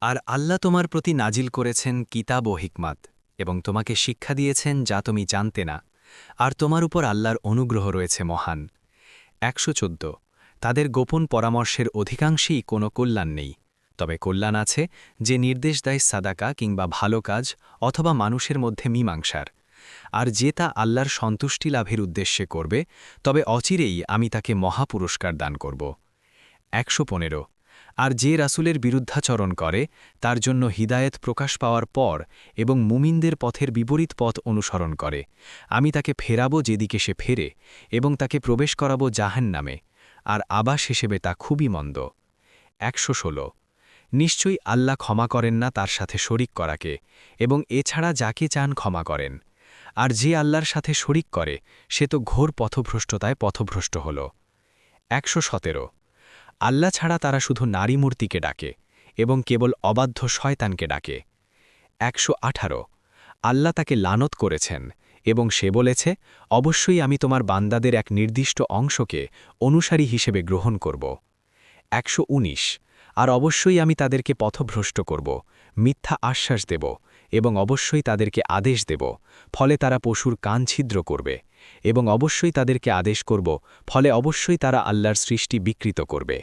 আর আল্লাহ তোমার প্রতি নাজিল করেছেন কিতাব ও হিকমাত এবং তোমাকে শিক্ষা দিয়েছেন যা তুমি জানতে না, আর তোমার উপর আল্লাহর অনুগ্রহ রয়েছে মহান। ১১৪ তাদের গোপন পরামর্শের অধিকাংশেই কোনো কল্যাণ নেই, তবে কল্যাণ আছে যে নির্দেশ দেয় সাদাকা কিংবা ভালো কাজ অথবা মানুষের মধ্যে মীমাংসার। আর যে তা আল্লাহর সন্তুষ্টি লাভের উদ্দেশ্যে করবে, তবে অচিরেই আমি তাকে মহাপুরস্কার দান করব। ১১৫ আর যে রাসূলের বিরুদ্ধাচরণ করে তার জন্য হিদায়েত প্রকাশ পাওয়ার পর এবং মুমিনদের পথের বিপরীত পথ অনুসরণ করে, আমি তাকে ফেরাবো যেদিকে সে ফেরে এবং তাকে প্রবেশ করাবো জাহান্নামে, আর আবাস হিসেবে তা খুবই মন্দ। ১১৬ নিশ্চয়ই আল্লাহ ক্ষমা করেন না তার সাথে শরিক করাকে, এবং এছাড়া যাকে চান ক্ষমা করেন। আর যে আল্লাহর সাথে শরিক করে সে তো ঘোর পথভ্রষ্টতায় পথভ্রষ্ট হল। ১১৭ আল্লাহ ছাড়া তারা শুধু নারী মূর্তিকে ডাকে এবং কেবল অবাধ্য শয়তানকে ডাকে। ১১৮ আল্লাহ তাকে লানত করেছেন এবং সে বলেছে, অবশ্যই আমি তোমার বান্দাদের এক নির্দিষ্ট অংশকে অনুসারী হিসেবে গ্রহণ করব। ১১৯ আর অবশ্যই আমি তাদেরকে পথভ্রষ্ট করব, মিথ্যা আশ্বাস দেব এবং অবশ্যই তাদেরকে আদেশ দেব, ফলে তারা পশুর কান ছিদ্র করবে, এবং অবশ্যই তাদেরকে আদেশ করব, ফলে অবশ্যই তারা আল্লাহর সৃষ্টি বিকৃত করবে।